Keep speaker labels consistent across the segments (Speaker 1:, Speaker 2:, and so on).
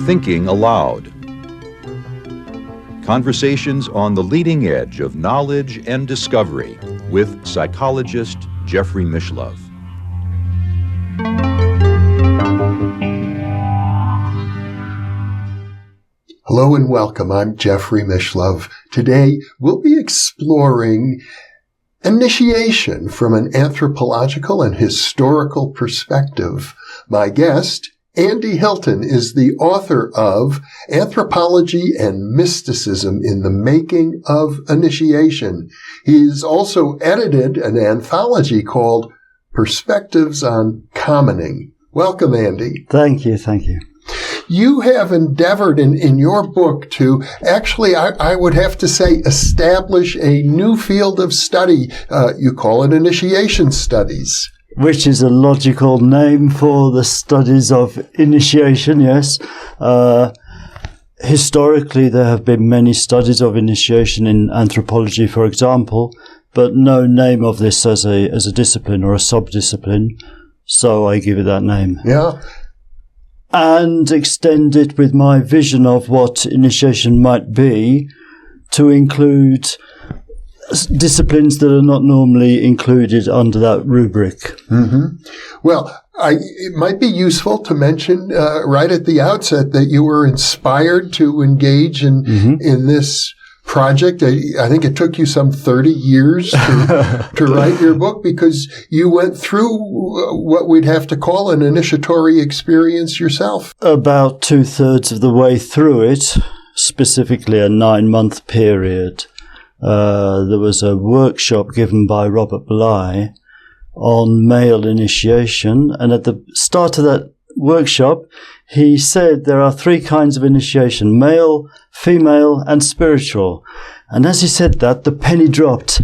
Speaker 1: Thinking Aloud. Conversations on the leading edge of knowledge and discovery with psychologist Jeffrey Mishlove.
Speaker 2: Hello and welcome. I'm Jeffrey Mishlove. Today we'll be exploring initiation from an anthropological and historical perspective. My guest, Andy Hilton, is the author of Anthropology and Mysticism in the Making of Initiation. He's also edited an anthology called Perspectives on Commoning. Welcome, Andy.
Speaker 3: Thank you.
Speaker 2: You have endeavored in your book to actually, I would have to say, establish a new field of study. You call it initiation studies.
Speaker 3: Which is a logical name for the studies of initiation, yes. Historically, there have been many studies of initiation in anthropology, for example, but no name of this as a discipline or a sub-discipline, so I give it that name.
Speaker 2: Yeah.
Speaker 3: And extend it with my vision of what initiation might be to include disciplines that are not normally included under that rubric.
Speaker 2: Mm-hmm. Well, it might be useful to mention right at the outset that you were inspired to engage in this project. I think it took you some 30 years to write your book because you went through what we'd have to call an initiatory experience yourself.
Speaker 3: About 2/3 of the way through it, specifically a 9-month period. There was a workshop given by Robert Bly on male initiation, and at the start of that workshop, he said there are 3 kinds of initiation: male, female, and spiritual. And as he said that, the penny dropped.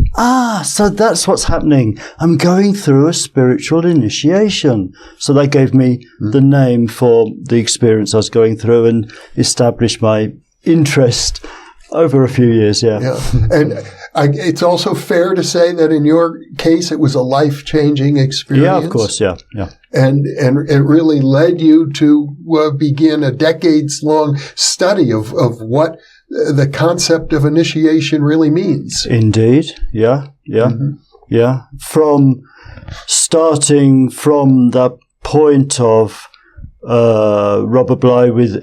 Speaker 3: So that's what's happening. I'm going through a spiritual initiation. So that gave me the name for the experience I was going through and established my interest over a few years, yeah.
Speaker 2: And it's also fair to say that in your case, it was a life-changing experience.
Speaker 3: Yeah, of course, yeah.
Speaker 2: And it really led you to begin a decades-long study of what the concept of initiation really means.
Speaker 3: Indeed, yeah. Yeah. From starting from that point of Robert Bly with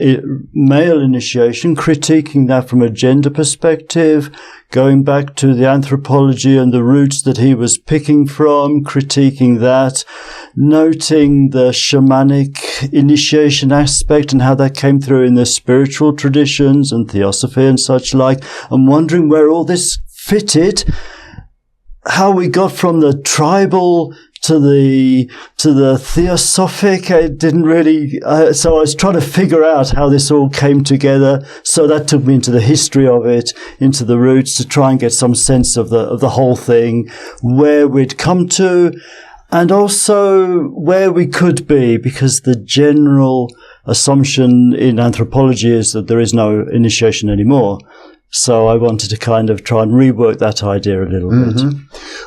Speaker 3: male initiation, critiquing that from a gender perspective, going back to the anthropology and the roots that he was picking from, critiquing that, noting the shamanic initiation aspect and how that came through in the spiritual traditions and theosophy and such like, and wondering where all this fitted, how we got from the tribal to the theosophic. It didn't really, so I was trying to figure out how this all came together. So that took me into the history of it, into the roots, to try and get some sense of the whole thing, where we'd come to, and also where we could be, because the general assumption in anthropology is that there is no initiation anymore. So I wanted to kind of try and rework that idea a little bit.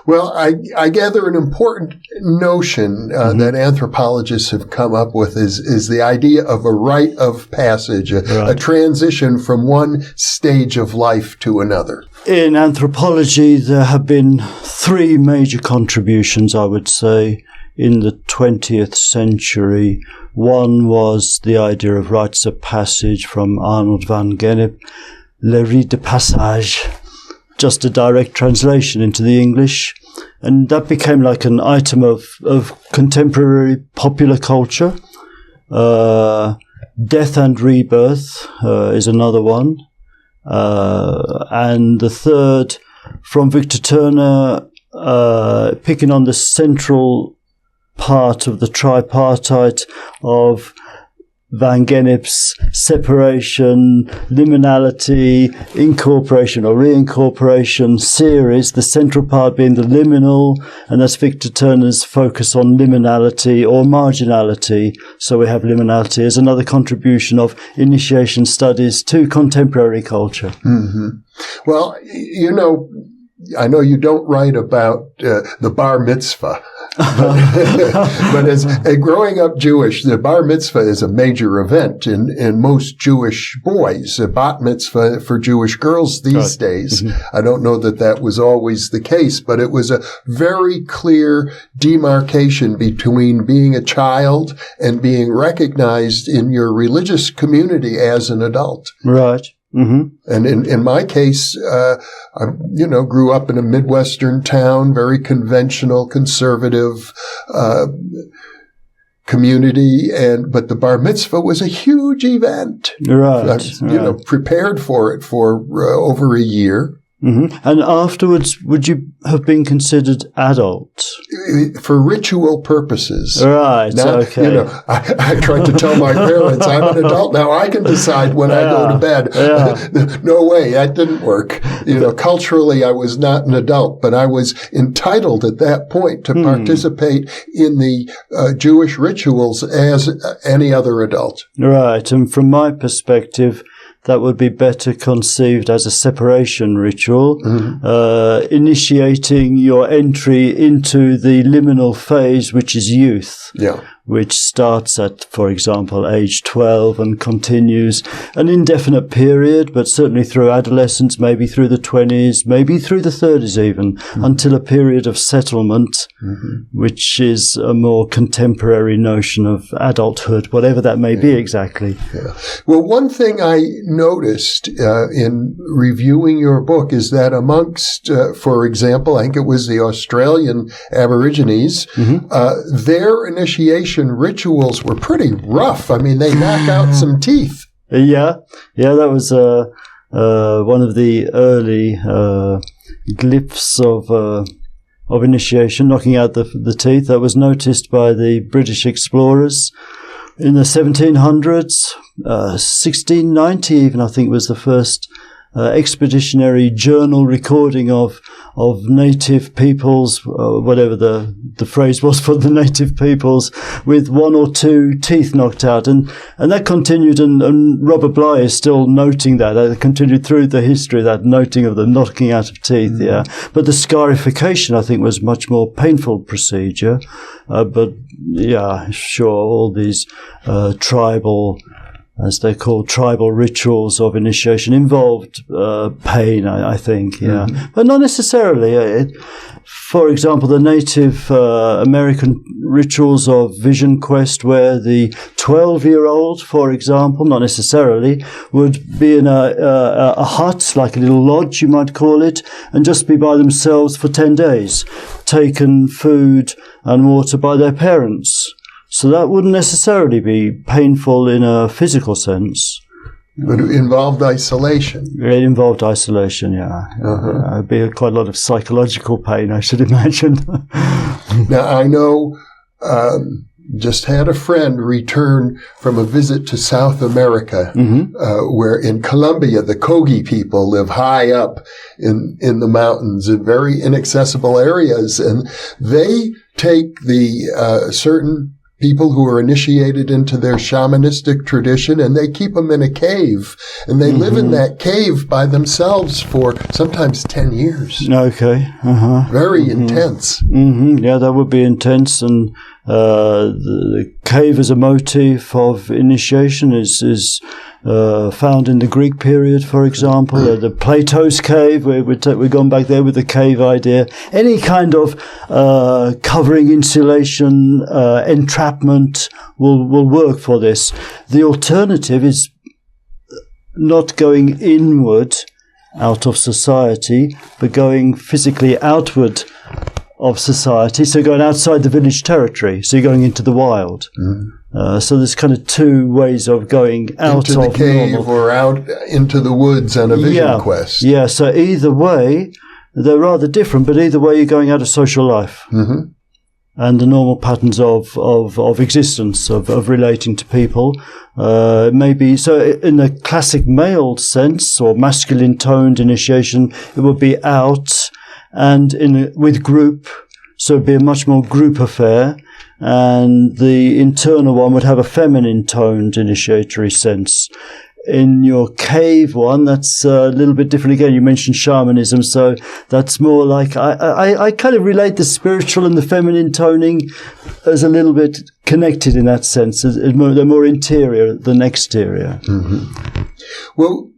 Speaker 2: Well, I gather an important notion that anthropologists have come up with is the idea of a rite of passage, a transition from one stage of life to another.
Speaker 3: In anthropology, there have been 3 major contributions, I would say, in the 20th century. One was the idea of rites of passage from Arnold van Gennep, Les Rites de Passage, just a direct translation into the English. And that became like an item of contemporary popular culture. Death and Rebirth is another one. And the third, from Victor Turner, picking on the central part of the tripartite of Van Gennep's separation, liminality, incorporation or reincorporation series, the central part being the liminal, and that's Victor Turner's focus on liminality or marginality. So we have liminality as another contribution of initiation studies to contemporary culture.
Speaker 2: Mm-hmm. Well, you know, I know you don't write about the bar mitzvah, but as growing up Jewish, the bar mitzvah is a major event in most Jewish boys. A bat mitzvah for Jewish girls these days. Mm-hmm. I don't know that was always the case, but it was a very clear demarcation between being a child and being recognized in your religious community as an adult.
Speaker 3: Right. Mm-hmm.
Speaker 2: And in my case, I grew up in a Midwestern town, very conventional, conservative, community, but the bar mitzvah was a huge event.
Speaker 3: Right.
Speaker 2: Prepared for it for over a year.
Speaker 3: Mm-hmm. And afterwards, would you have been considered adult?
Speaker 2: For ritual purposes.
Speaker 3: Right, okay.
Speaker 2: I tried to tell my parents, I'm an adult now, I can decide when I go to bed. Yeah. No way, that didn't work. Culturally, I was not an adult, but I was entitled at that point to participate in the Jewish rituals as any other adult.
Speaker 3: Right, and from my perspective, that would be better conceived as a separation ritual, initiating your entry into the liminal phase, which is youth, which starts at, for example, age 12 and continues an indefinite period, but certainly through adolescence, maybe through the 20s, maybe through the 30s even, until a period of settlement, which is a more contemporary notion of adulthood, whatever that may be exactly.
Speaker 2: Yeah. Well, one thing I noticed in reviewing your book is that amongst, for example, I think it was the Australian Aborigines, their initiation rituals were pretty rough. I mean, they knock out some teeth.
Speaker 3: Yeah, that was one of the early glyphs of initiation, knocking out the teeth. That was noticed by the British explorers in the 1700s, 1690 even, I think, was the first expeditionary journal recording of native peoples, whatever the phrase was for the native peoples, with one or two teeth knocked out. And that continued, and Robert Bly is still noting that. That continued through the history, that noting of the knocking out of teeth, But the scarification, I think, was much more painful procedure. But, sure, all these tribal, as they're called, tribal rituals of initiation involved pain, I think, but not necessarily. For example, the Native American rituals of vision quest, where the 12-year-old, for example, not necessarily, would be in a hut, like a little lodge, you might call it, and just be by themselves for 10 days, taken food and water by their parents. So that wouldn't necessarily be painful in a physical sense.
Speaker 2: But it involved isolation.
Speaker 3: It involved isolation, It'd be quite a lot of psychological pain, I should imagine.
Speaker 2: Now, I know, just had a friend return from a visit to South America, where in Colombia, the Kogi people live high up in the mountains in very inaccessible areas, and they take the certain people who are initiated into their shamanistic tradition, and they keep them in a cave, and they live in that cave by themselves for sometimes 10 years.
Speaker 3: Okay.
Speaker 2: Very intense.
Speaker 3: Yeah, that would be intense. And the cave as a motif of initiation is found in the Greek period, for example. The Plato's cave, we've gone back there with the cave idea. Any kind of covering, insulation, entrapment will work for this. The alternative is not going inward out of society, but going physically outward of society, so going outside the village territory, so you're going into the wild. So there's kind of two ways of going out
Speaker 2: into
Speaker 3: of
Speaker 2: the cave
Speaker 3: normal.
Speaker 2: or out into the woods on a vision quest. Yeah,
Speaker 3: so either way, they're rather different, but either way you're going out of social life and the normal patterns of existence, of relating to people. Maybe, so in the classic male sense, or masculine toned initiation, it would be out and with group, so it'd be a much more group affair, and the internal one would have a feminine toned initiatory sense. in your cave one, that's a little bit different again. You mentioned shamanism, so that's more like I kind of relate the spiritual and the feminine toning as a little bit connected in that sense. They're more interior than exterior.
Speaker 2: Mm-hmm. Well,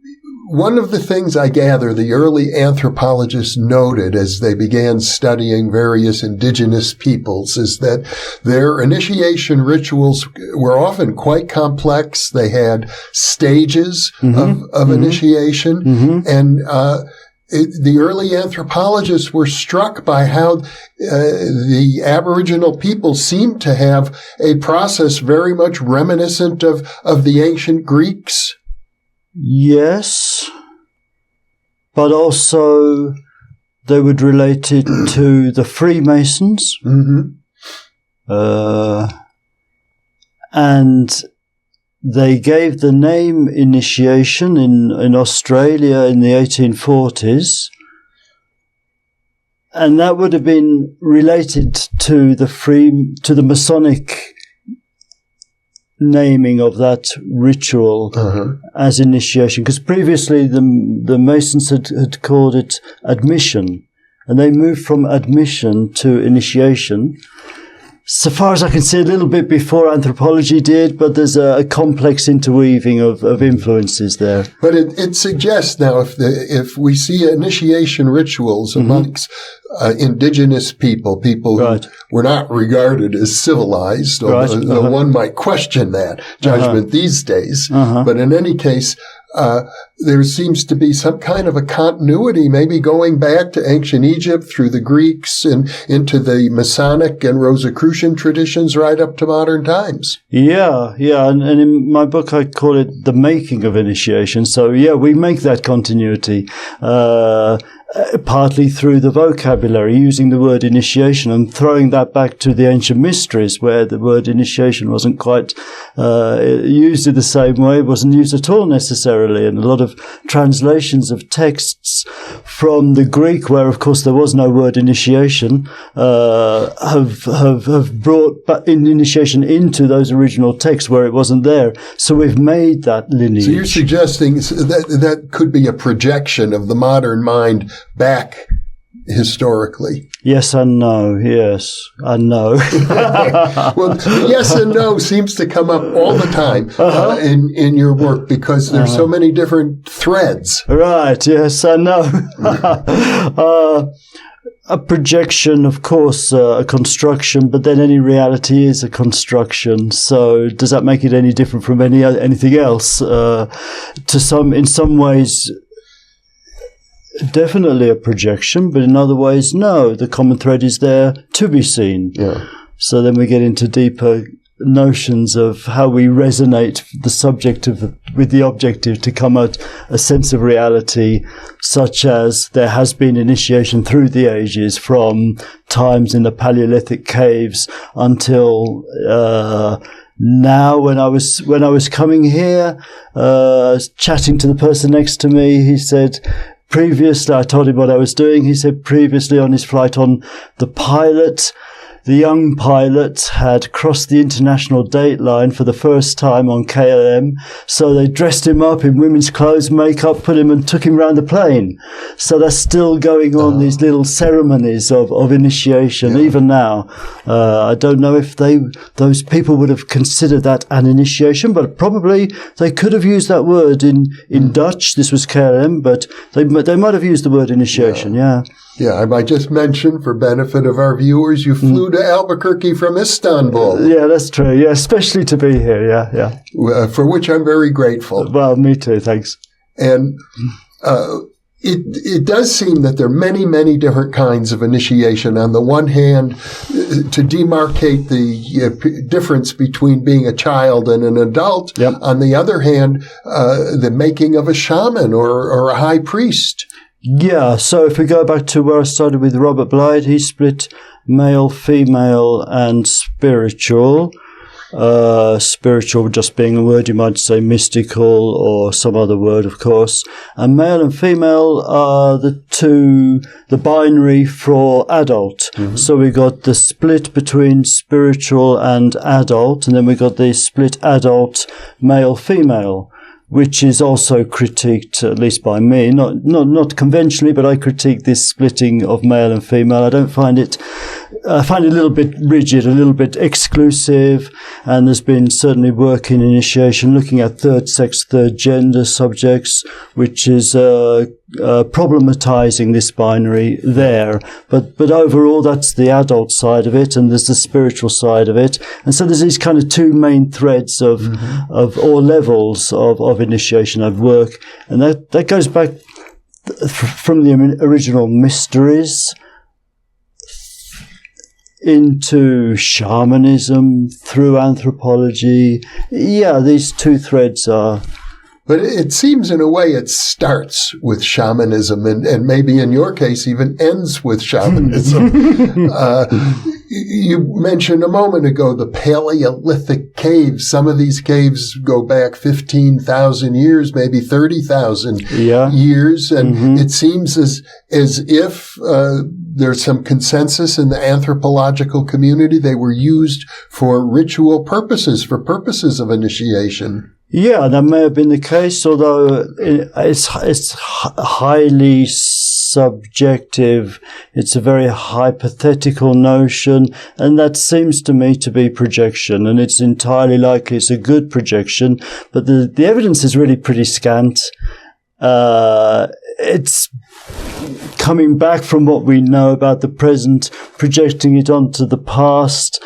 Speaker 2: one of the things I gather the early anthropologists noted as they began studying various indigenous peoples is that their initiation rituals were often quite complex. They had stages of initiation, and the early anthropologists were struck by how the Aboriginal people seemed to have a process very much reminiscent of the ancient Greeks.
Speaker 3: Yes, but also they would relate it to the Freemasons, and they gave the name initiation in Australia in the 1840s, and that would have been related to the Masonic naming of that ritual as initiation, because previously the Masons had called it admission, and they moved from admission to initiation. So far as I can see, a little bit before anthropology did, but there's a complex interweaving of influences there.
Speaker 2: But it suggests now if we see initiation rituals amongst indigenous people who were not regarded as civilized, although one might question that judgment these days. But in any case, there seems to be some kind of a continuity, maybe going back to ancient Egypt through the Greeks and into the Masonic and Rosicrucian traditions right up to modern times.
Speaker 3: Yeah. And in my book, I call it the making of initiation. So, we make that continuity. Partly through the vocabulary, using the word initiation and throwing that back to the ancient mysteries where the word initiation wasn't quite used in the same way, it wasn't used at all necessarily. And a lot of translations of texts from the Greek, where of course there was no word initiation, have brought initiation into those original texts where it wasn't there. So we've made that lineage.
Speaker 2: So you're suggesting that could be a projection of the modern mind back historically.
Speaker 3: Yes and no. Yes and no.
Speaker 2: Well, yes and no seems to come up all the time in your work because there's so many different threads.
Speaker 3: Right. Yes and no. A projection, of course, a construction, but then any reality is a construction. So does that make it any different from anything else? In some ways, definitely a projection, but in other ways, no. The common thread is there to be seen. Yeah. So then we get into deeper notions of how we resonate the subjective with the objective to come at a sense of reality, such as there has been initiation through the ages, from times in the Paleolithic caves until now. When I was coming here, chatting to the person next to me, he said, previously, I told him what I was doing. He said previously on his flight on the young pilot had crossed the international date line for the first time on KLM. So they dressed him up in women's clothes, makeup, put him and took him around the plane. So that's still going on, these little ceremonies of initiation, even now. I don't know if those people would have considered that an initiation, but probably they could have used that word in Dutch. This was KLM, but they might have used the word initiation, Yeah,
Speaker 2: I might just mention, for benefit of our viewers, you flew to Albuquerque from Istanbul.
Speaker 3: Yeah, that's true. Yeah, especially to be here. Yeah.
Speaker 2: For which I'm very grateful.
Speaker 3: Well, me too. Thanks.
Speaker 2: And it does seem that there are many, many different kinds of initiation. On the one hand, to demarcate the difference between being a child and an adult. Yep. On the other hand, the making of a shaman or a high priest.
Speaker 3: Yeah, so if we go back to where I started with Robert Blythe, he split male, female, and spiritual. Spiritual just being a word, you might say mystical or some other word, of course. And male and female are the binary for adult. Mm-hmm. So we got the split between spiritual and adult, and then we got the split adult, male, female, which is also critiqued, at least by me, not conventionally, but I critique this splitting of male and female. I find it a little bit rigid, a little bit exclusive, and there's been certainly work in initiation looking at third sex, third gender subjects, which is problematizing this binary there. But overall, that's the adult side of it, and there's the spiritual side of it. And so there's these kind of two main threads of or levels of initiation of work. And that goes back from the original mysteries into shamanism, through anthropology. Yeah, these two threads are...
Speaker 2: But it seems in a way it starts with shamanism and maybe in your case even ends with shamanism. You mentioned a moment ago the Paleolithic caves. Some of these caves go back 15,000 years, maybe 30,000 years. And it seems as if there's some consensus in the anthropological community. They were used for ritual purposes, for purposes of initiation.
Speaker 3: Yeah, that may have been the case, although it's highly subjective. It's a very hypothetical notion, and that seems to me to be projection, and it's entirely likely it's a good projection, but the evidence is really pretty scant. It's coming back from what we know about the present, projecting it onto the past.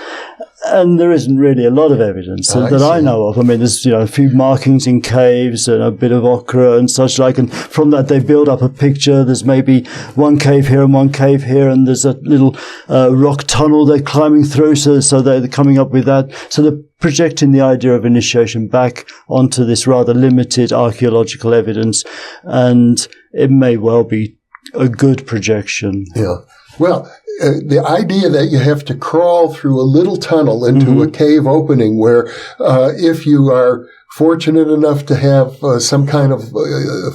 Speaker 3: And there isn't really a lot of evidence that I know of. I mean, there's, a few markings in caves and a bit of ochre and such like. And from that, they build up a picture. There's maybe one cave here and one cave here. And there's a little rock tunnel they're climbing through. So they're coming up with that. So they're projecting the idea of initiation back onto this rather limited archaeological evidence. And it may well be a good projection.
Speaker 2: Yeah. Well, the idea that you have to crawl through a little tunnel into a cave opening where if you are fortunate enough to have some kind of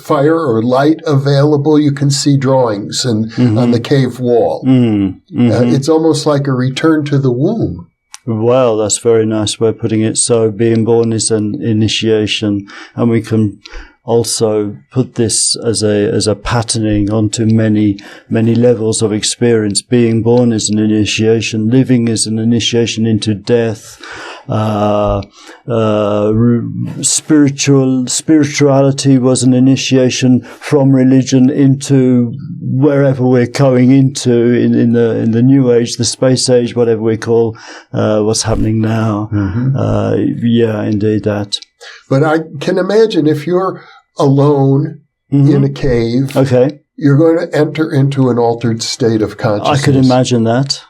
Speaker 2: fire or light available, you can see drawings on the cave wall. It's almost like a return to the womb.
Speaker 3: Well, that's a very nice way of putting it. So being born is an initiation, and we can also put this as a patterning onto many levels of experience. Being born is an initiation, living is an initiation into death, spirituality was an initiation from religion into wherever we're going into in the new age, the space age, whatever we call what's happening now. Yeah, indeed that.
Speaker 2: But I can imagine if you're alone in a cave, you're going to enter into an altered state of consciousness.
Speaker 3: I could imagine that.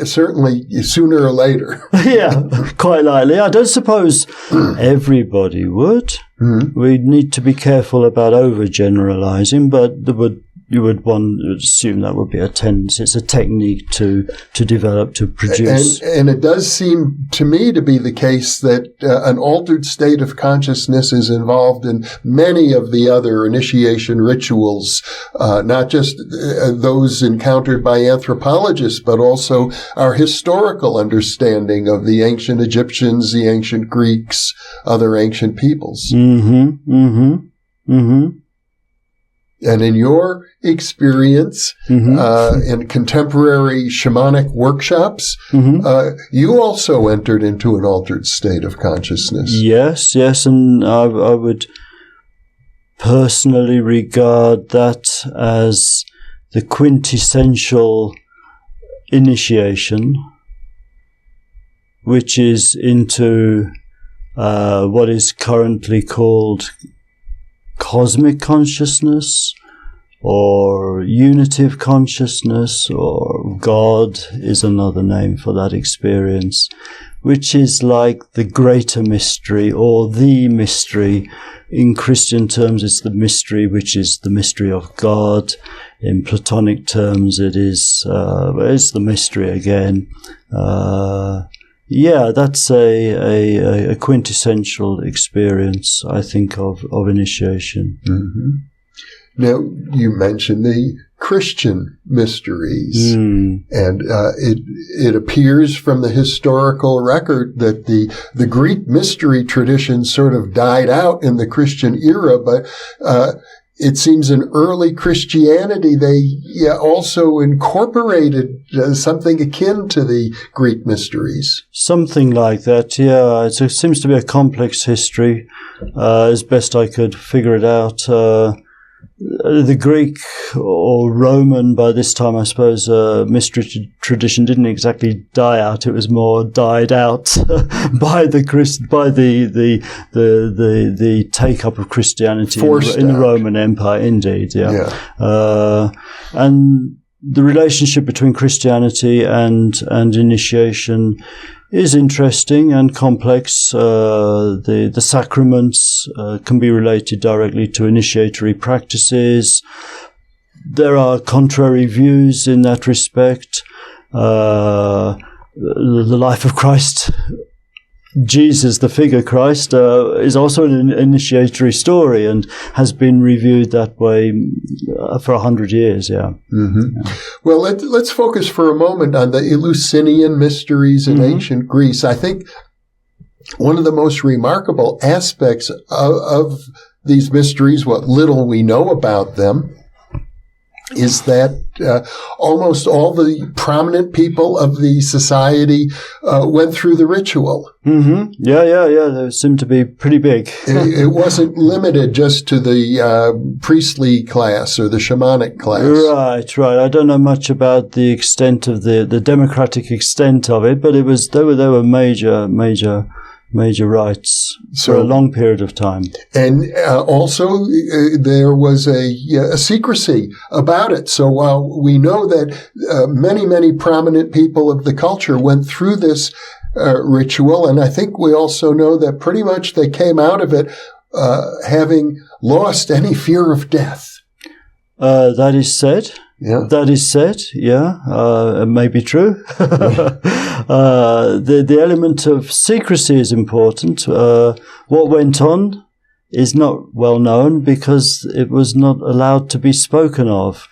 Speaker 2: Certainly sooner or later.
Speaker 3: Yeah, quite likely. I don't suppose everybody would. We'd need to be careful about overgeneralizing, but you would assume that would be a tendency. It's a technique to develop, to produce.
Speaker 2: And it does seem to me to be the case that an altered state of consciousness is involved in many of the other initiation rituals, not just those encountered by anthropologists, but also our historical understanding of the ancient Egyptians, the ancient Greeks, other ancient peoples. And in your experience in contemporary shamanic workshops, you also entered into an altered state of consciousness.
Speaker 3: Yes, and I would personally regard that as the quintessential initiation, which is into what is currently called cosmic consciousness, or unitive consciousness, or God is another name for that experience, which is like the greater mystery or the mystery. In Christian terms, it's the mystery, which is the mystery of God. In Platonic terms, it's the mystery again. Yeah, that's a quintessential experience, I think, of initiation.
Speaker 2: Now, you mentioned the Christian mysteries. And it appears from the historical record that the Greek mystery tradition sort of died out in the Christian era, but it seems in early Christianity they also incorporated something akin to the Greek mysteries.
Speaker 3: Something like that, yeah. It seems to be a complex history, as best I could figure it out. The Greek or Roman, by this time, I suppose, mystery tradition didn't exactly die out. It was more died out by the take up of Christianity in the Roman Empire. Indeed, yeah. And the relationship between Christianity and initiation is interesting and complex. The sacraments can be related directly to initiatory practices. There are contrary views in that respect. The life of Christ, Jesus, the figure Christ, is also an initiatory story and has been reviewed that way for 100 years, yeah.
Speaker 2: Well, let's focus for a moment on the Eleusinian mysteries in ancient Greece. I think one of the most remarkable aspects of these mysteries, what little we know about them, is that almost all the prominent people of the society went through the ritual.
Speaker 3: Yeah. They seemed to be pretty big.
Speaker 2: It wasn't limited just to the priestly class or the shamanic class.
Speaker 3: Right. I don't know much about the extent of the democratic extent of it, but it was they were major rites for a long period of time. And
Speaker 2: also there was a secrecy about it. So while we know that many prominent people of the culture went through this ritual, and I think we also know that pretty much they came out of it having lost any fear of death.
Speaker 3: That is said.
Speaker 2: Yeah.
Speaker 3: That is said, yeah. It may be true. The element of secrecy is important. What went on is not well known because it was not allowed to be spoken of.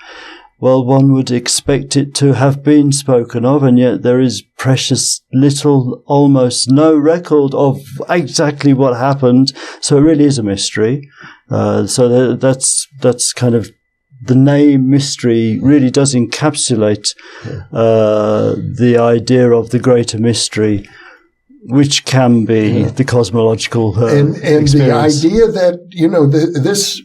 Speaker 3: Well, one would expect it to have been spoken of, and yet there is precious little, almost no record of exactly what happened. So it really is a mystery. So that's kind of the name mystery really does encapsulate the idea of the greater mystery, which can be the cosmological
Speaker 2: and
Speaker 3: experience.
Speaker 2: The idea that this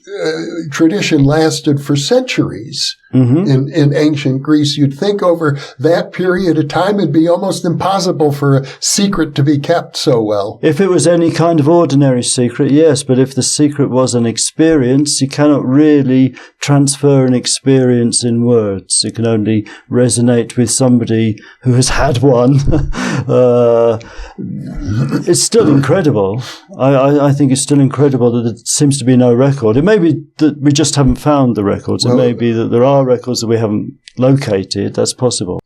Speaker 2: tradition lasted for centuries in ancient Greece. You'd think over that period of time it'd be almost impossible for a secret to be kept so well.
Speaker 3: If it was any kind of ordinary secret, yes, but if the secret was an experience, you cannot really transfer an experience in words. It can only resonate with somebody who has had one. It's still incredible. I think it's still incredible that there seems to be no record. It may be that we just haven't found the records. It may be that there are records that we haven't located. That's possible.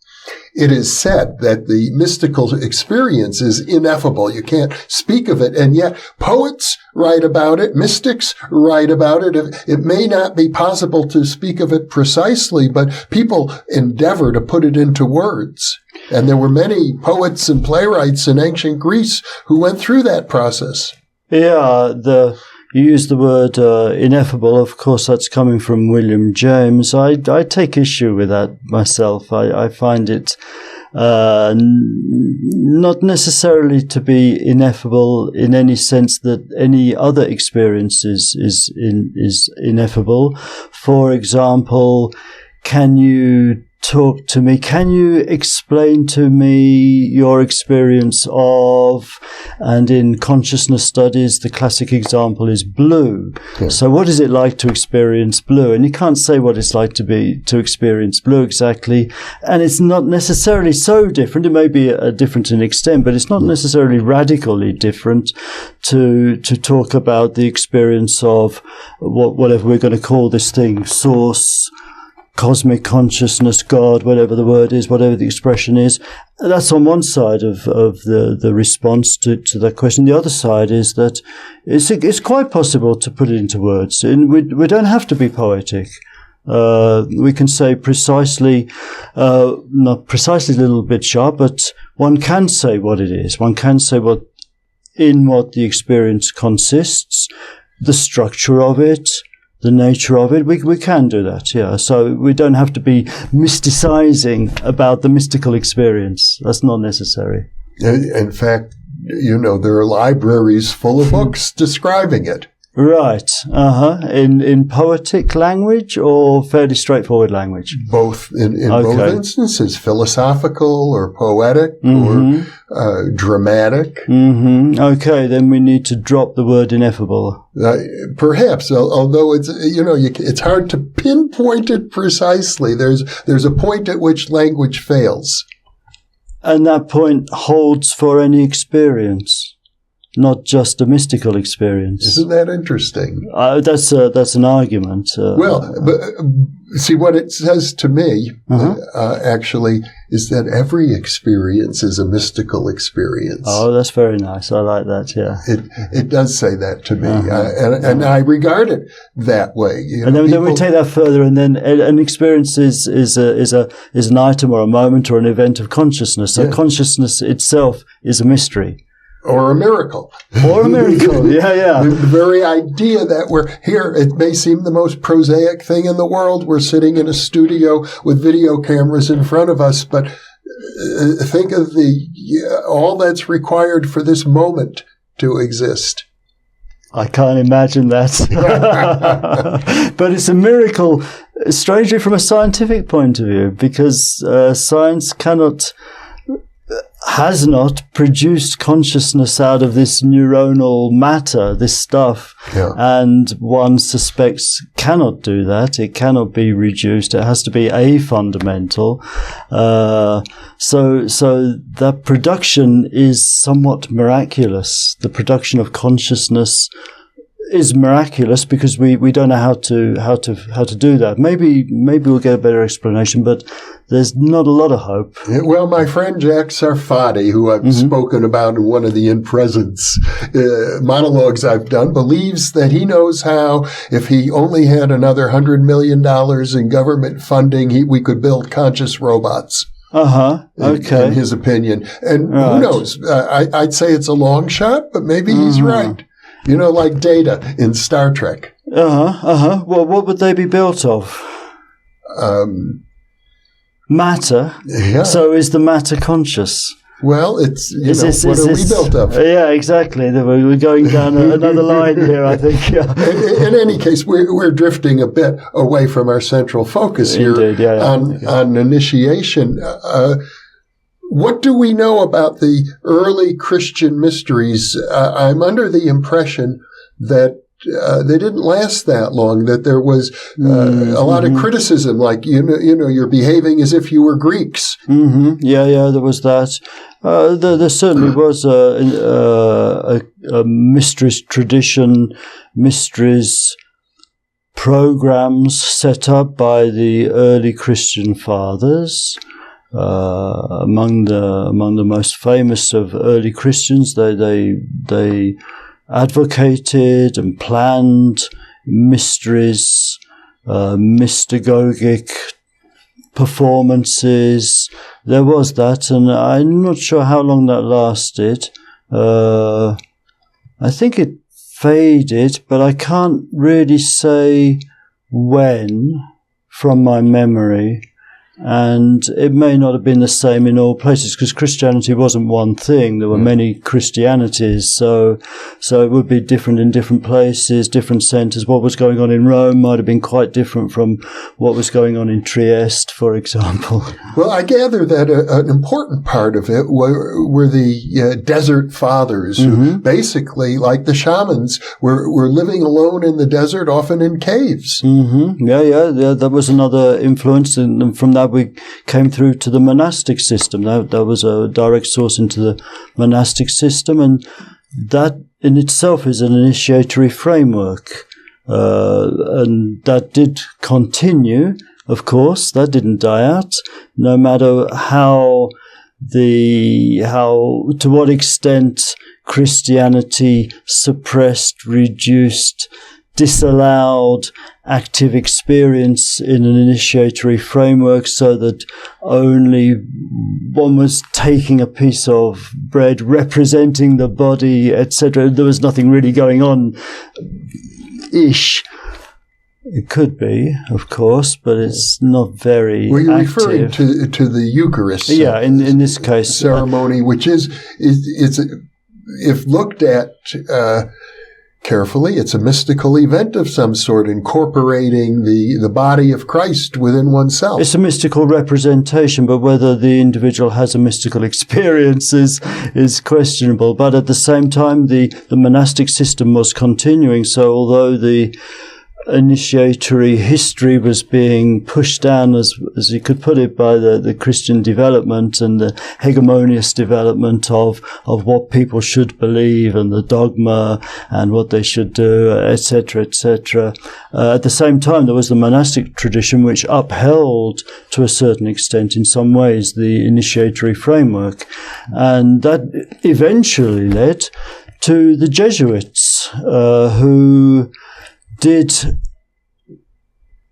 Speaker 2: It is said that the mystical experience is ineffable. You can't speak of it. And yet poets write about it. Mystics write about it. It may not be possible to speak of it precisely, but people endeavor to put it into words. And there were many poets and playwrights in ancient Greece who went through that process.
Speaker 3: Yeah, you use the word ineffable. Of course, that's coming from William James. I take issue with that myself. I find it not necessarily to be ineffable in any sense that any other experience is ineffable. For example, can you talk to me? Can you explain to me your experience of, and in consciousness studies, the classic example is blue. Yeah. So what is it like to experience blue? And you can't say what it's like to experience blue exactly. And it's not necessarily so different. It may be different in extent, but it's not necessarily radically different to talk about the experience of whatever we're going to call this thing, source, cosmic consciousness, God, whatever the word is, whatever the expression is. That's on one side of the response to that question. The other side is that it's quite possible to put it into words. And we don't have to be poetic. We can say precisely, not precisely a little bit sharp, but one can say what it is. One can say what the experience consists, the structure of it, the nature of it. We can do that, yeah. So we don't have to be mysticizing about the mystical experience. That's not necessary.
Speaker 2: In fact, there are libraries full of books describing it.
Speaker 3: Right. In poetic language or fairly straightforward language?
Speaker 2: Both. In both instances, philosophical or poetic or dramatic.
Speaker 3: Okay, then we need to drop the word ineffable.
Speaker 2: Perhaps, although it's hard to pinpoint it precisely. There's a point at which language fails.
Speaker 3: And that point holds for any experience, not just a mystical experience.
Speaker 2: Isn't that interesting?
Speaker 3: That's an argument.
Speaker 2: But see, what it says to me, actually, is that every experience is a mystical experience.
Speaker 3: Oh, that's very nice. I like that, yeah.
Speaker 2: It does say that to me, and I regard it that way.
Speaker 3: And then we take that further, and then an experience is an item or a moment or an event of consciousness. So consciousness itself is a mystery.
Speaker 2: Or a miracle.
Speaker 3: Or a miracle, yeah.
Speaker 2: The very idea that we're here, it may seem the most prosaic thing in the world. We're sitting in a studio with video cameras in front of us, but think of all that's required for this moment to exist.
Speaker 3: I can't imagine that. But it's a miracle, strangely from a scientific point of view, because science has not produced consciousness out of this neuronal matter, this stuff, and one suspects cannot do that. It cannot be reduced. It has to be a fundamental. So that production is somewhat miraculous. The production of consciousness is miraculous because we don't know how to do that. Maybe we'll get a better explanation, but there's not a lot of hope.
Speaker 2: Well, my friend Jack Sarfati, who I've spoken about in one of the In Presence monologues I've done, believes that he knows how, if he only had another $100 million in government funding, we could build conscious robots.
Speaker 3: Okay.
Speaker 2: In his opinion. And who knows? I'd say it's a long shot, but maybe he's right. Like Data in Star Trek.
Speaker 3: Well, what would they be built of? Matter. Yeah. So is the matter conscious?
Speaker 2: Well, it's, what are we built of?
Speaker 3: Yeah, exactly. We're going down another line here, I think. Yeah.
Speaker 2: In any case, we're drifting a bit away from our central focus here.
Speaker 3: Indeed,
Speaker 2: on initiation. What do we know about the early Christian mysteries? I'm under the impression that they didn't last that long, that there was a lot of criticism, like, you're behaving as if you were Greeks.
Speaker 3: Yeah, there was that. There certainly was a mysteries tradition, mysteries programs set up by the early Christian fathers. Among the most famous of early Christians, they advocated and planned mysteries, mystagogic performances. There was that, and I'm not sure how long that lasted. I think it faded, but I can't really say when from my memory. And it may not have been the same in all places, because Christianity wasn't one thing. There were many Christianities, so it would be different in different places, different centers. What was going on in Rome might have been quite different from what was going on in Trieste, for example.
Speaker 2: Well, I gather that an important part of it were the desert fathers, who basically, like the shamans, were living alone in the desert, often in caves.
Speaker 3: Yeah, that was another influence, and from that we came through to the monastic system. That was a direct source into the monastic system, and that in itself is an initiatory framework. And that did continue, of course. That didn't die out, no matter to what extent Christianity suppressed, reduced, disallowed active experience in an initiatory framework, so that only one was taking a piece of bread representing the body, etc. There was nothing really going on ish. It could be, of course, but it's not very
Speaker 2: Well, you're
Speaker 3: active.
Speaker 2: referring to the Eucharist.
Speaker 3: Yeah, in this case.
Speaker 2: Ceremony, which is if looked at carefully, it's a mystical event of some sort, incorporating the body of Christ within oneself.
Speaker 3: It's a mystical representation, but whether the individual has a mystical experience is questionable. But at the same time, the monastic system was continuing, so although the initiatory history was being pushed down, as you could put it, by the Christian development and the hegemonious development of what people should believe and the dogma and what they should do, etc., etc. At the same time, there was the monastic tradition which upheld, to a certain extent, in some ways, the initiatory framework, and that eventually led to the Jesuits, who did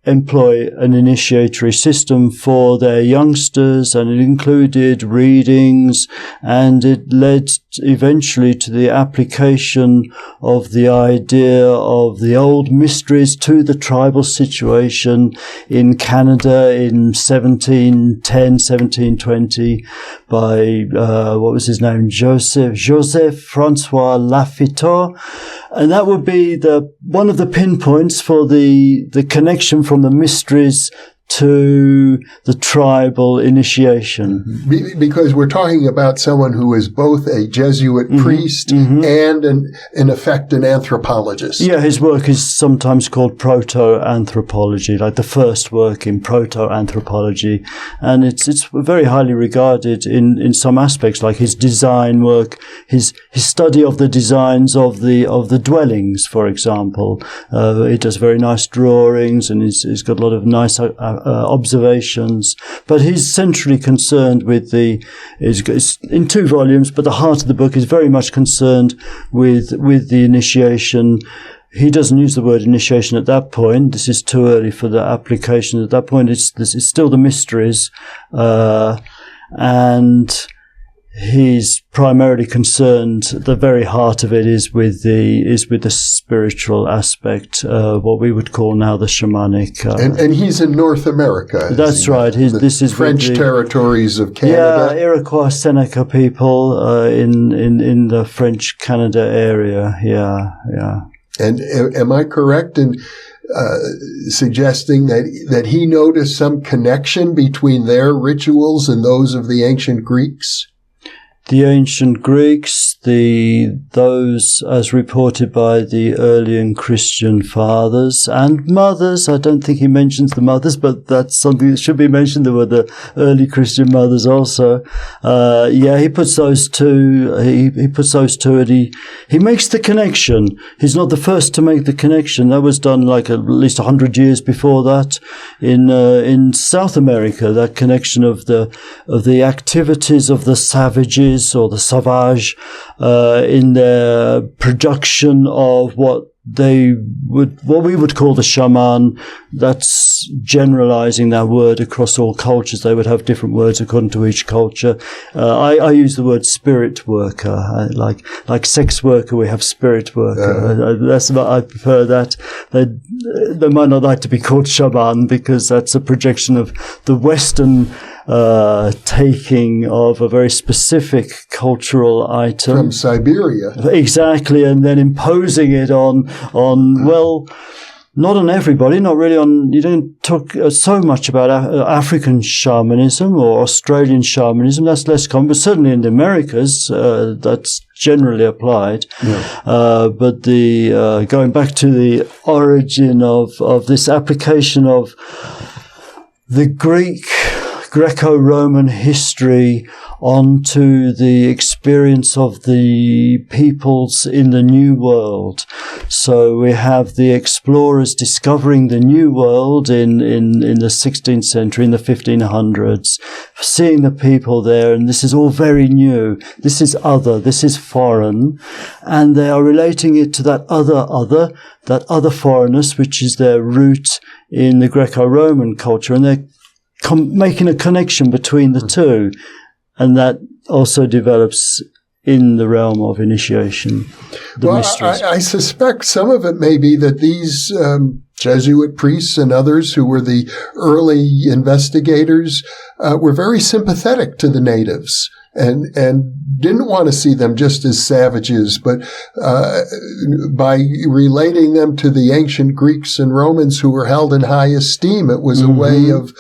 Speaker 3: employ an initiatory system for their youngsters, and it included readings, and it led eventually to the application of the idea of the old mysteries to the tribal situation in Canada in 1710, 1720 by, what was his name? Joseph Francois Lafitau. And that would be one of the pinpoints for the connection from the mysteries to the tribal initiation.
Speaker 2: Because we're talking about someone who is both a Jesuit priest and, in effect, an anthropologist.
Speaker 3: Yeah, his work is sometimes called proto-anthropology, like the first work in proto-anthropology. And it's very highly regarded in some aspects, like his design work, his study of the designs of the dwellings, for example. He does very nice drawings, and he's got a lot of nice observations, but he's centrally concerned with it's in 2 volumes, but the heart of the book is very much concerned with the initiation. He doesn't use the word initiation at that point. This is too early for the application. At that point, it's still the mysteries, and he's primarily concerned. The very heart of it is with the spiritual aspect, what we would call now the shamanic.
Speaker 2: And he's in North America.
Speaker 3: That's right. This is
Speaker 2: French territories of Canada.
Speaker 3: Yeah, Iroquois Seneca people in the French Canada area. Yeah.
Speaker 2: And am I correct in suggesting that he noticed some connection between their rituals and those of the ancient Greeks?
Speaker 3: The ancient Greeks, those as reported by the early and Christian fathers and mothers. I don't think he mentions the mothers, but that's something that should be mentioned. There were the early Christian mothers also. He puts those two. He puts those two, and he makes the connection. He's not the first to make the connection. That was done like at least 100 years before that in South America. That connection of the activities of the savages or the savage in their production of what we would call the shaman. That's generalizing that word across all cultures. They would have different words according to each culture. I use the word spirit worker, like sex worker. We have spirit worker. I prefer that. They might not like to be called shaman because that's a projection of the Western taking of a very specific cultural item
Speaker 2: from Siberia,
Speaker 3: exactly, and then imposing it on not on everybody, not really on. You don't talk so much about African shamanism or Australian shamanism. That's less common, but certainly in the Americas, that's generally applied. Yeah. But going back to the origin of this application of the Greek Greco-Roman history onto the experience of the peoples in the New World. So we have the explorers discovering the New World in the 16th century, in the 1500s, seeing the people there, and this is all very new. This is other, this is foreign, and they are relating it to that other foreignness, which is their root in the Greco-Roman culture, and they're making a connection between the two, and that also develops in the realm of initiation.
Speaker 2: I suspect some of it may be that these Jesuit priests and others who were the early investigators were very sympathetic to the natives and didn't want to see them just as savages, but by relating them to the ancient Greeks and Romans who were held in high esteem, it was a way of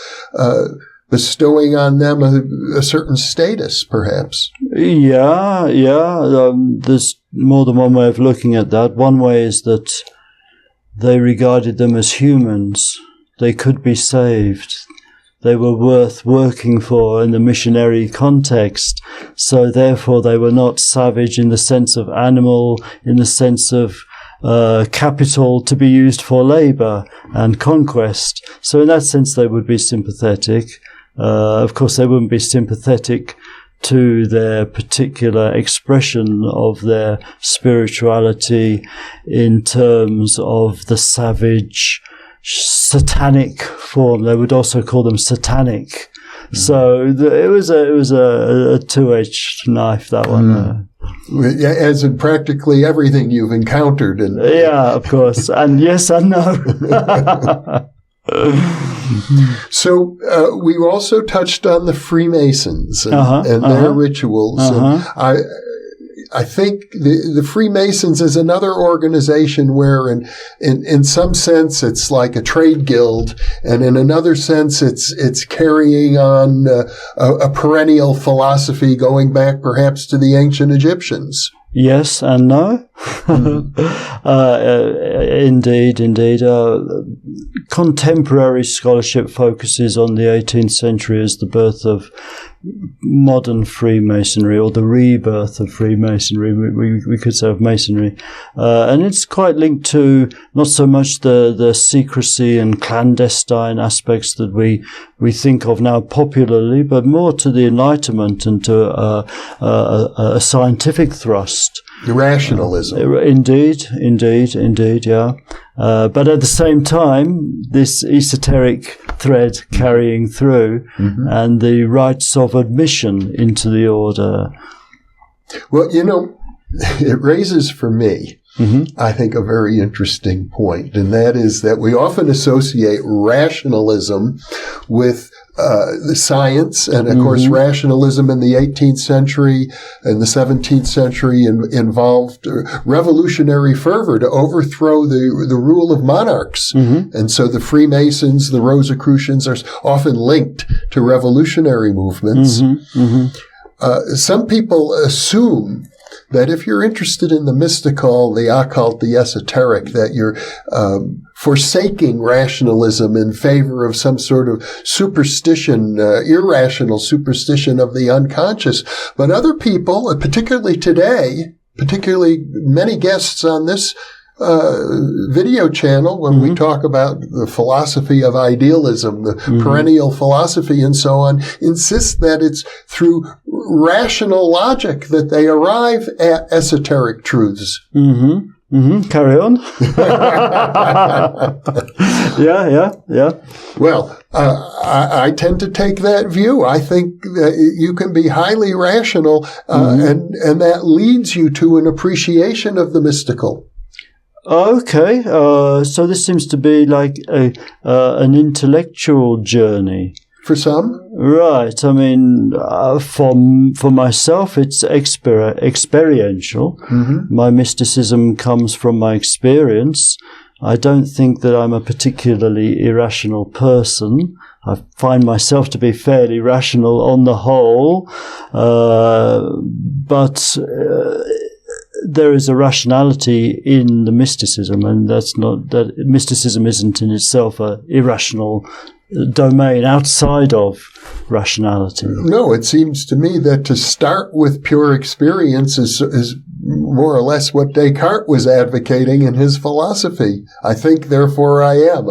Speaker 2: bestowing on them a certain status, perhaps.
Speaker 3: Yeah. There's more than one way of looking at that. One way is that they regarded them as humans. They could be saved. They were worth working for in the missionary context. So therefore they were not savage in the sense of animal, in the sense of capital to be used for labor and conquest. So in that sense they would be sympathetic. Of course, they wouldn't be sympathetic to their particular expression of their spirituality in terms of the savage, satanic form. They would also call them satanic. So it was a two-edged knife, that one.
Speaker 2: As in practically everything you've encountered.
Speaker 3: Yeah, of course. And yes and no.
Speaker 2: So we also touched on the Freemasons and their rituals. And I think the Freemasons is another organization where in some sense it's like a trade guild, and in another sense it's carrying on a perennial philosophy going back perhaps to the ancient Egyptians.
Speaker 3: Yes and no. Indeed. Contemporary scholarship focuses on the 18th century as the birth of modern Freemasonry, or the rebirth of Freemasonry, we could say, of Masonry. And it's quite linked to not so much the secrecy and clandestine aspects that we think of now popularly, but more to the Enlightenment and to a scientific thrust.
Speaker 2: Rationalism.
Speaker 3: Indeed, yeah. But at the same time, this esoteric thread carrying through, and the rites of admission into the order.
Speaker 2: Well, it raises for me, I think, a very interesting point, and that is that we often associate rationalism with the science, and of course rationalism in the 18th century and the 17th century involved revolutionary fervor to overthrow the rule of monarchs. And so the Freemasons, the Rosicrucians are often linked to revolutionary movements. Some people assume that if you're interested in the mystical, the occult, the esoteric, that you're forsaking rationalism in favor of some sort of superstition, irrational superstition of the unconscious. But other people, particularly today, particularly many guests on this video channel, when we talk about the philosophy of idealism, the perennial philosophy and so on, insist that it's through rational logic that they arrive at esoteric truths.
Speaker 3: Carry on. Yeah.
Speaker 2: Well, I tend to take that view. I think that you can be highly rational, and that leads you to an appreciation of the mystical.
Speaker 3: Okay, so this seems to be like an intellectual journey.
Speaker 2: For some?
Speaker 3: Right. I mean, for myself, it's experiential. My mysticism comes from my experience. I don't think that I'm a particularly irrational person. I find myself to be fairly rational on the whole, but there is a rationality in the mysticism, and that's not that mysticism isn't in itself a irrational domain outside of rationality.
Speaker 2: No, it seems to me that to start with pure experience is more or less what Descartes was advocating in his philosophy. I think, therefore I am.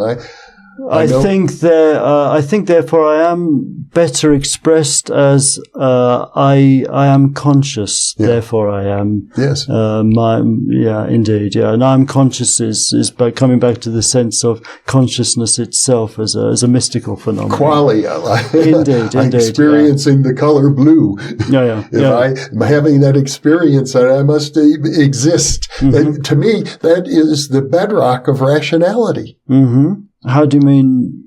Speaker 2: I
Speaker 3: think therefore I am better expressed as I am conscious. Yeah. Therefore I am.
Speaker 2: Yes.
Speaker 3: Indeed. Yeah, and I'm conscious is by coming back to the sense of consciousness itself as a mystical phenomenon.
Speaker 2: Qualia.
Speaker 3: Indeed.
Speaker 2: Experiencing the color blue. If I'm having that experience, that I must exist. Mm-hmm. And to me, that is the bedrock of rationality.
Speaker 3: Mm-hmm. How do you mean?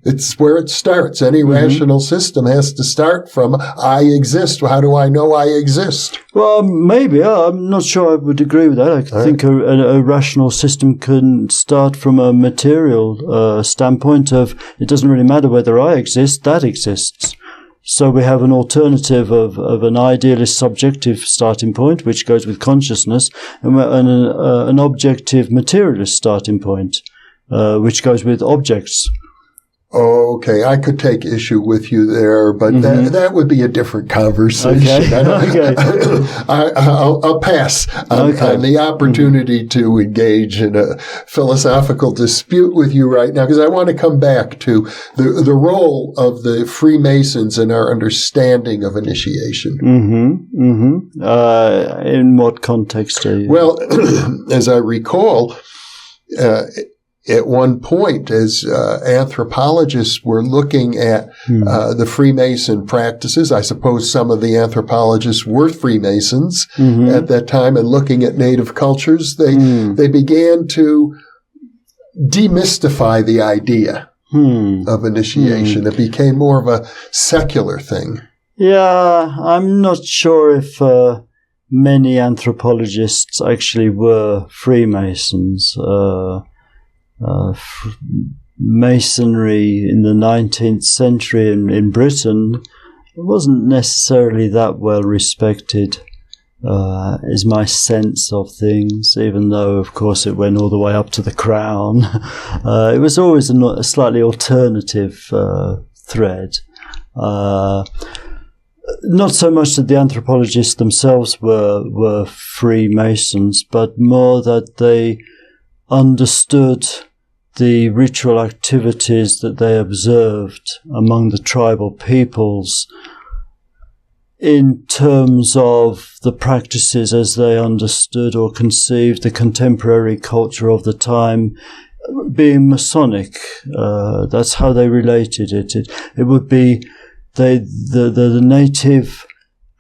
Speaker 2: It's where it starts. Any rational system has to start from, I exist. How do I know I exist?
Speaker 3: Well, maybe. I'm not sure I would agree with that. I think a rational system can start from a material standpoint of, it doesn't really matter whether I exist, that exists. So we have an alternative of an idealist subjective starting point, which goes with consciousness, and an objective materialist starting point, which goes with objects.
Speaker 2: Okay, I could take issue with you there, but that would be a different conversation.
Speaker 3: Okay.
Speaker 2: I'll pass on the opportunity to engage in a philosophical dispute with you right now, because I want to come back to the role of the Freemasons in our understanding of initiation.
Speaker 3: In what context are you?
Speaker 2: Well, as I recall, at one point, as anthropologists were looking at the Freemason practices, I suppose some of the anthropologists were Freemasons at that time, and looking at native cultures, they began to demystify the idea of initiation. It became more of a secular thing.
Speaker 3: Yeah, I'm not sure if many anthropologists actually were Freemasons. Masonry in the 19th century in Britain wasn't necessarily that well respected, is my sense of things, even though, of course, it went all the way up to the crown. It was always a slightly alternative thread. Not so much that the anthropologists themselves were Freemasons, but more that they understood the ritual activities that they observed among the tribal peoples in terms of the practices as they understood or conceived the contemporary culture of the time being Masonic. That's how they related it. It would be the native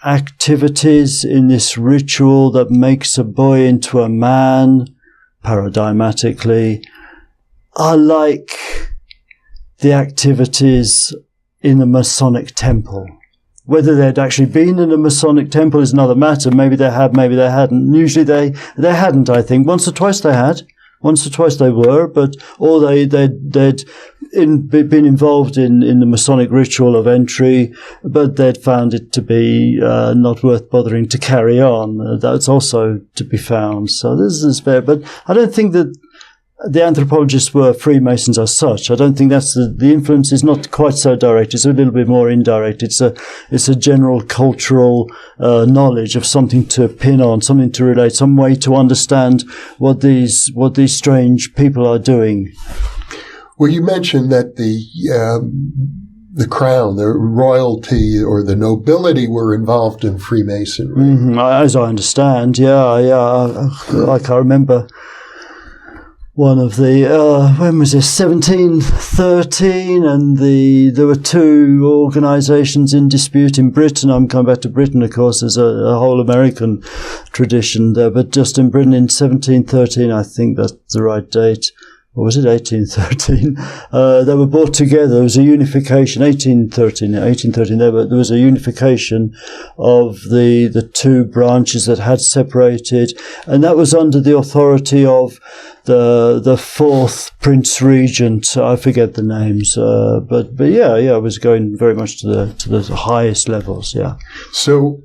Speaker 3: activities in this ritual that makes a boy into a man, paradigmatically, are like the activities in the Masonic temple. Whether they'd actually been in a Masonic temple is another matter. Maybe they had, maybe they hadn't. Usually they hadn't, I think. Once or twice they had. Once or twice they were, or they'd been involved in the Masonic ritual of entry, but they'd found it to be not worth bothering to carry on. That's also to be found. So this is fair, but I don't think that the anthropologists were Freemasons as such. I don't think that's the influence is not quite so direct. It's a little bit more indirect. It's a general cultural knowledge of something to pin on, something to relate, some way to understand what these strange people are doing.
Speaker 2: Well, you mentioned that the crown, the royalty, or the nobility were involved in Freemasonry.
Speaker 3: As I understand, I can't remember. One of the, when was this, 1713, and there were two organisations in dispute in Britain. I'm coming back to Britain, of course, there's a whole American tradition there, but just in Britain in 1713, I think that's the right date. Or was it 1813? They were brought together. There was a unification, 1813, there was a unification of the two branches that had separated, and that was under the authority of the fourth Prince Regent. I forget the names, but it was going very much to the highest levels. Yeah.
Speaker 2: So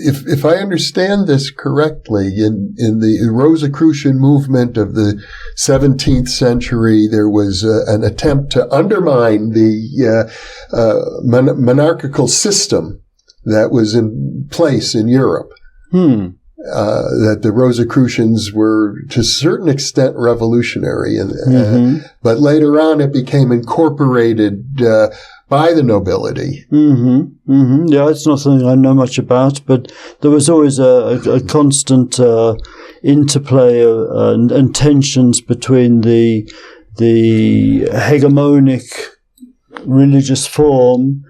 Speaker 2: if I understand this correctly, in the Rosicrucian movement of the 17th century, there was an attempt to undermine the monarchical system that was in place in Europe. That the Rosicrucians were to a certain extent revolutionary, but later on it became incorporated by the nobility.
Speaker 3: Yeah, it's not something I know much about, but there was always a constant interplay and tensions between the hegemonic religious form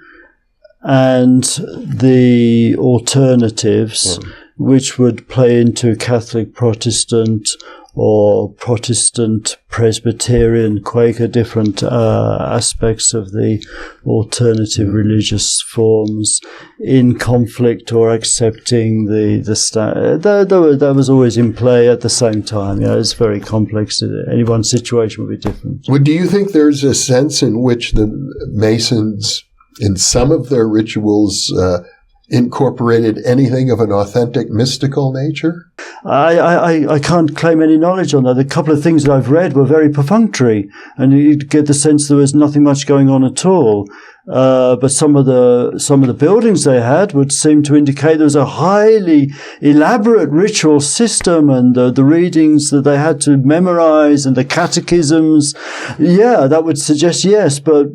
Speaker 3: and the alternatives, which would play into Catholic Protestant or Protestant Presbyterian Quaker, different aspects of the alternative religious forms in conflict or accepting that was always in play at the same time. It's very complex. Any one situation would be different.
Speaker 2: Well, do you think there's a sense in which the Masons, in some of their rituals, incorporated anything of an authentic mystical nature?
Speaker 3: I can't claim any knowledge on that. The couple of things that I've read were very perfunctory, and you get the sense there was nothing much going on at all. But some of the buildings they had would seem to indicate there was a highly elaborate ritual system, and the readings that they had to memorize and the catechisms. Yeah, that would suggest yes. But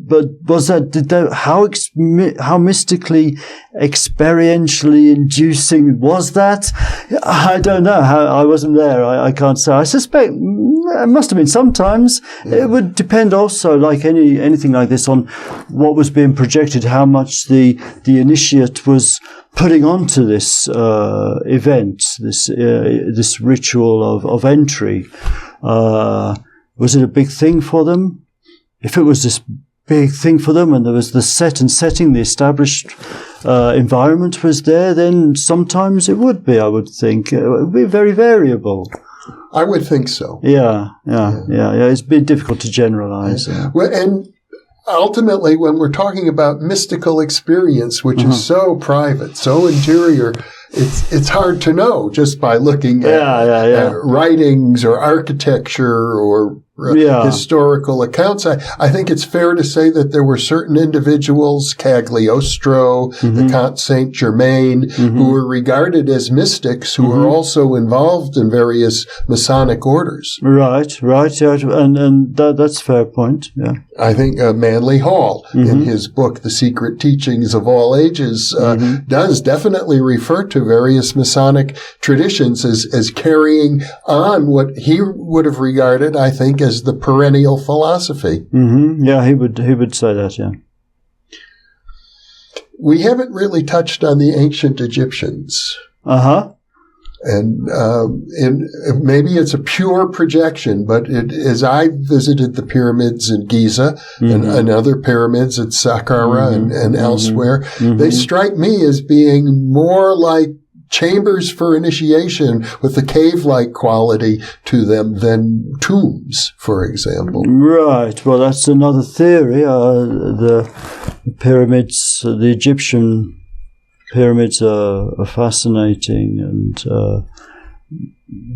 Speaker 3: was that, how mystically, experientially inducing was that? I don't know. I wasn't there. I can't say. I suspect it must have been sometimes. It would depend also, like anything like this, on what was being projected, how much the initiate was putting onto this event, this ritual of entry. Was it a big thing for them? If it was this big thing for them and there was the setting, the established environment was there, then sometimes it would be, I would think. It would be very variable.
Speaker 2: I would think so.
Speaker 3: Yeah. It's a bit difficult to generalize.
Speaker 2: Well, and ultimately, when we're talking about mystical experience, which is so private, so interior, it's hard to know just by looking at writings or architecture or historical accounts. I think it's fair to say that there were certain individuals, Cagliostro, the Count Saint Germain, who were regarded as mystics, who were also involved in various Masonic orders. Right,
Speaker 3: yeah, and that's a fair point. Yeah,
Speaker 2: I think Manly Hall, in his book *The Secret Teachings of All Ages*, does definitely refer to various Masonic traditions as carrying on what he would have regarded, I think, as the perennial philosophy.
Speaker 3: Yeah, he would say that, yeah.
Speaker 2: We haven't really touched on the ancient Egyptians. And maybe it's a pure projection, but as I visited the pyramids in Giza and other pyramids at Saqqara and elsewhere, they strike me as being more like chambers for initiation with a cave-like quality to them than tombs, for example.
Speaker 3: Right. Well, that's another theory. The pyramids, the Egyptian pyramids are fascinating and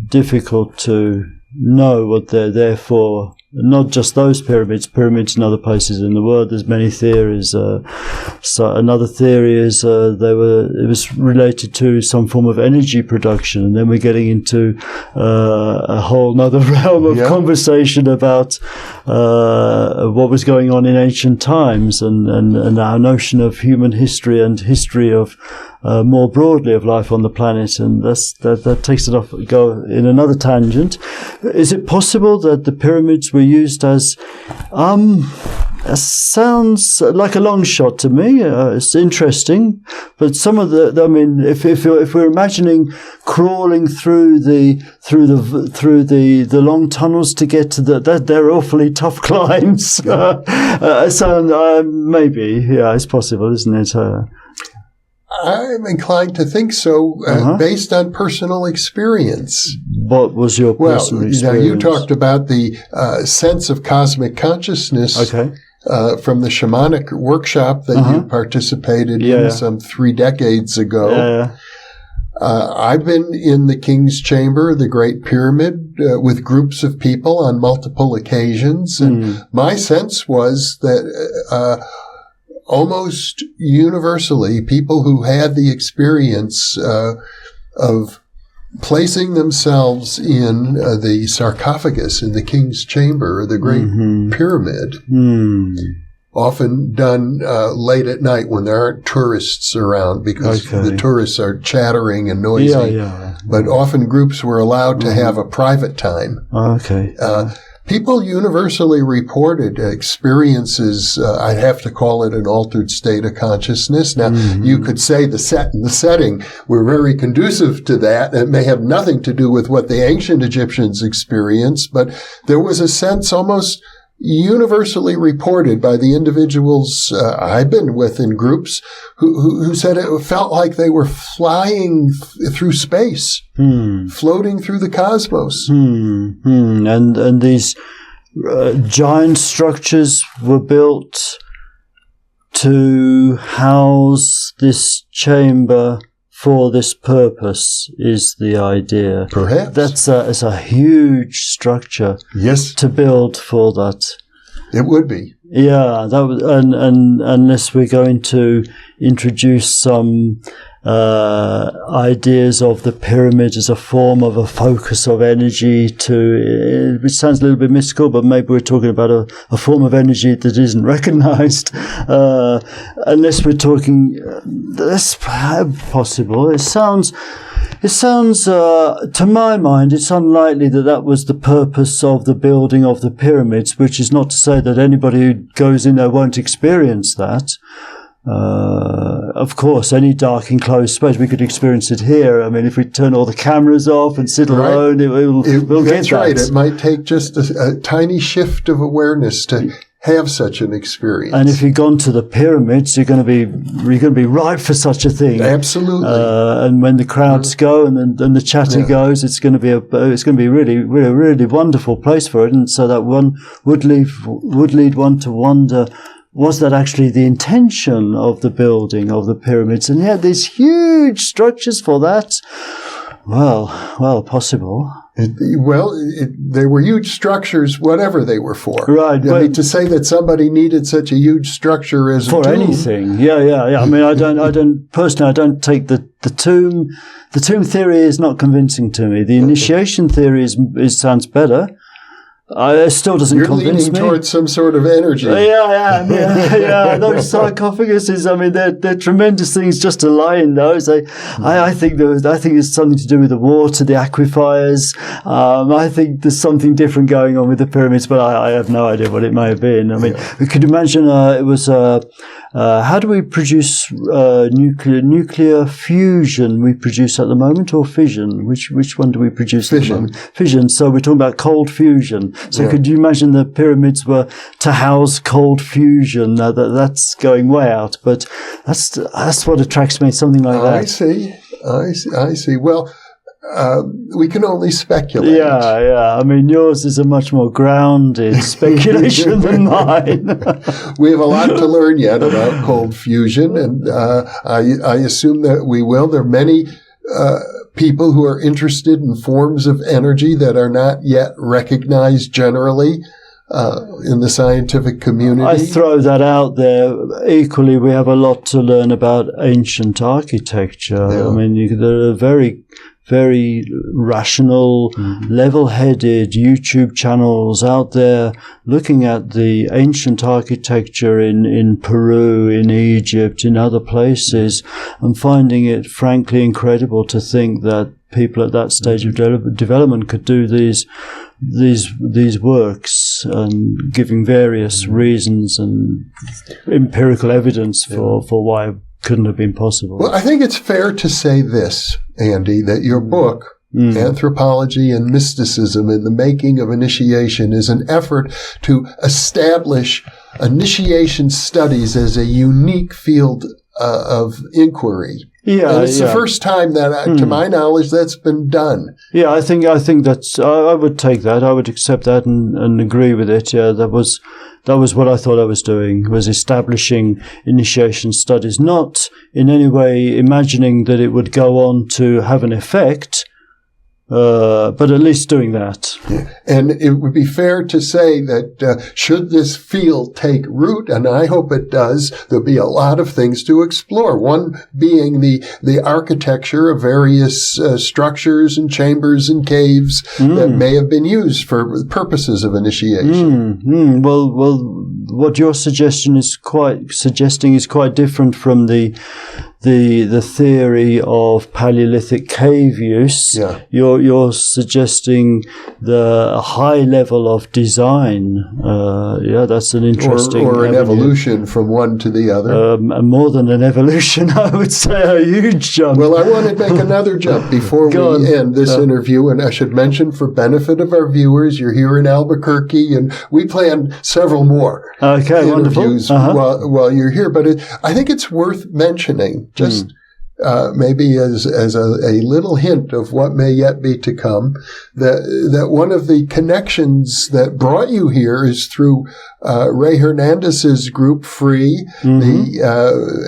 Speaker 3: difficult to know what they're there for. Not just those pyramids in other places in the world. There's many theories. So another theory is it was related to some form of energy production, and then we're getting into a whole other realm of conversation about what was going on in ancient times and our notion of human history and history of more broadly of life on the planet, and that takes it off, go in another tangent. Is it possible that the pyramids were used as sounds like a long shot to me. It's interesting, but some of if we're imagining crawling through the long tunnels to get to they're awfully tough climbs. So maybe, it's possible, isn't it?
Speaker 2: I'm inclined to think so, based on personal experience.
Speaker 3: What was your personal experience?
Speaker 2: Now you talked about the sense of cosmic consciousness.
Speaker 3: Okay.
Speaker 2: From the shamanic workshop that you participated in some 3 decades ago. I've been in the King's Chamber, the Great Pyramid, with groups of people on multiple occasions. And my sense was that almost universally, people who had the experience of placing themselves in the sarcophagus in the King's Chamber, the Great Pyramid, often done late at night when there aren't tourists around, because the tourists are chattering and noisy. But often groups were allowed to have a private time. People universally reported experiences, I'd have to call it an altered state of consciousness. Now, you could say the set and the setting were very conducive to that. It may have nothing to do with what the ancient Egyptians experienced, but there was a sense almost universally reported by the individuals I've been with in groups who said it felt like they were flying through space, floating through the cosmos.
Speaker 3: And these giant structures were built to house this chamber for this purpose, is the idea.
Speaker 2: Perhaps.
Speaker 3: That's a huge structure.
Speaker 2: Yes.
Speaker 3: To build for that.
Speaker 2: It would be.
Speaker 3: Yeah, that was, and unless we're going to introduce some ideas of the pyramid as a form of a focus of energy which sounds a little bit mystical, but maybe we're talking about a form of energy that isn't recognized. Unless we're talking, that's possible. It sounds, to my mind, it's unlikely that was the purpose of the building of the pyramids, which is not to say that anybody who goes in there won't experience that. Of course, any dark enclosed space, we could experience it here. I mean, if we turn all the cameras off and sit alone, we'll get that.
Speaker 2: That's right. It might take just a tiny shift of awareness to have such an experience.
Speaker 3: And if you've gone to the pyramids, you're going to be ripe for such a thing.
Speaker 2: Absolutely.
Speaker 3: And when the crowds go and the chatter goes, it's going to be a really, really, really wonderful place for it. And so that one would lead one to wonder, was that actually the intention of the building of the pyramids? And yet these huge structures for that? Well, possible.
Speaker 2: They were huge structures, whatever they were for.
Speaker 3: Right.
Speaker 2: I mean, to say that somebody needed such a huge structure as
Speaker 3: for
Speaker 2: a tomb.
Speaker 3: Anything. Yeah. I mean, I don't take the tomb. The tomb theory is not convincing to me. The initiation theory sounds better. It still doesn't convince me.
Speaker 2: You're leaning towards some sort of energy.
Speaker 3: Yeah. Those sarcophaguses, I mean, they're tremendous things just to lie in those. I think it's something to do with the water, the aquifers. I think there's something different going on with the pyramids, but I have no idea what it may have been. I mean, we could imagine it was how do we produce nuclear fusion? We produce at the moment, or fission? Which one do we produce at the moment? Fission. So we're talking about cold fusion. So could you imagine the pyramids were to house cold fusion? Now that's going way out, but that's what attracts me. Something like that.
Speaker 2: I see. Well, we can only speculate.
Speaker 3: Yeah. I mean, yours is a much more grounded speculation than mine.
Speaker 2: We have a lot to learn yet about cold fusion, and I assume that we will. There are many people who are interested in forms of energy that are not yet recognized generally in the scientific community.
Speaker 3: I throw that out there. Equally, we have a lot to learn about ancient architecture. Yeah. I mean, there are very, very rational, level-headed YouTube channels out there looking at the ancient architecture in Peru, in Egypt, in other places, and finding it frankly incredible to think that people at that stage of development could do these works, and giving various reasons and empirical evidence for why it couldn't have been possible.
Speaker 2: Well, I think it's fair to say this, Andy, that your book, Anthropology and Mysticism in the Making of Initiation, is an effort to establish initiation studies as a unique field of inquiry.
Speaker 3: Yeah,
Speaker 2: and it's the first time that, to my knowledge, that's been done.
Speaker 3: Yeah, I think that's. I would take that. I would accept that and agree with it. Yeah, that was what I thought I was doing, was establishing initiation studies, not in any way imagining that it would go on to have an effect. But at least doing that.
Speaker 2: Yeah. And it would be fair to say that should this field take root, and I hope it does, there'll be a lot of things to explore. One being the architecture of various structures and chambers and caves that may have been used for purposes of initiation.
Speaker 3: Well, what you're suggesting is quite different from the theory of Paleolithic cave use. Yeah. You're suggesting a high level of design. That's an interesting
Speaker 2: or an evolution from one to the other.
Speaker 3: More than an evolution, I would say a huge jump.
Speaker 2: Well, I want to make another jump before we end this interview, and I should mention, for benefit of our viewers, you're here in Albuquerque, and we plan several more interviews while you're here. But I think it's worth mentioning, just maybe as a little hint of what may yet be to come, that one of the connections that brought you here is through Ray Hernandez's group, Free, the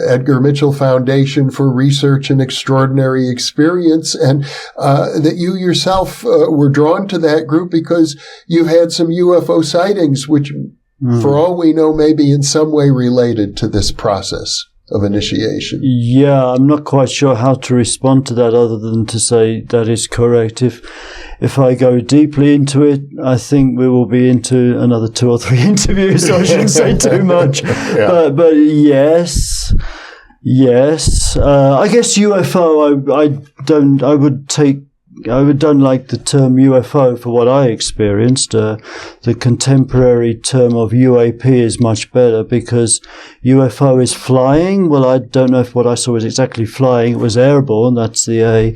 Speaker 2: Edgar Mitchell Foundation for Research and Extraordinary Experience, and that you yourself were drawn to that group because you've had some UFO sightings, which, for all we know, may be in some way related to this process of initiation.
Speaker 3: Yeah, I'm not quite sure how to respond to that other than to say that is correct. If I go deeply into it, I think we will be into another 2 or 3 interviews, so I shouldn't say too much. Yeah. But yes. I guess UFO, I don't like the term UFO for what I experienced. The contemporary term of UAP is much better because UFO is flying. Well, I don't know if what I saw was exactly flying. It was airborne. That's the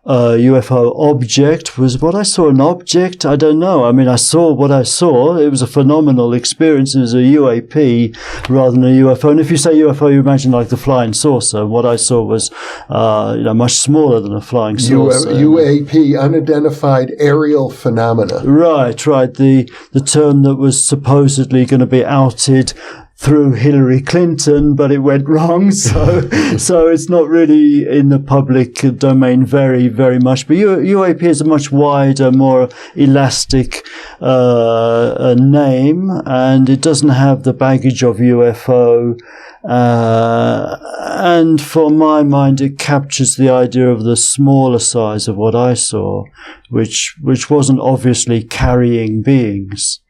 Speaker 3: UFO object. Was what I saw an object? I don't know. I mean, I saw what I saw. It was a phenomenal experience. It was a UAP rather than a UFO. And if you say UFO, you imagine like the flying saucer. What I saw was, much smaller than a flying saucer.
Speaker 2: UAP, unidentified aerial phenomena.
Speaker 3: Right. The term that was supposedly going to be outed through Hillary Clinton, but it went wrong. So it's not really in the public domain very, very much. But UAP is a much wider, more elastic name, and it doesn't have the baggage of UFO. And for my mind, it captures the idea of the smaller size of what I saw, which wasn't obviously carrying beings.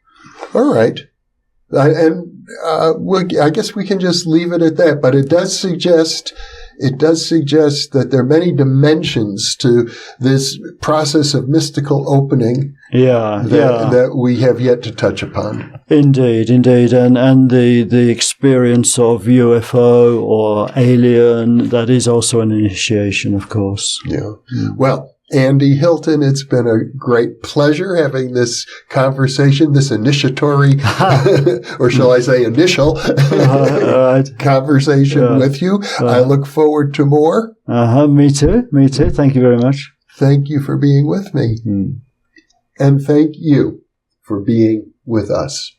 Speaker 2: All right. I guess we can just leave it at that. But it does suggest that there are many dimensions to this process of mystical opening. That we have yet to touch upon. Indeed,
Speaker 3: and the experience of UFO or alien, that is also an initiation, of course.
Speaker 2: Yeah. Well, Andy Hilton, it's been a great pleasure having this conversation, this initiatory, or shall I say initial, conversation with you. I look forward to more.
Speaker 3: Me too. Thank you very much.
Speaker 2: Thank you for being with me. And thank you for being with us.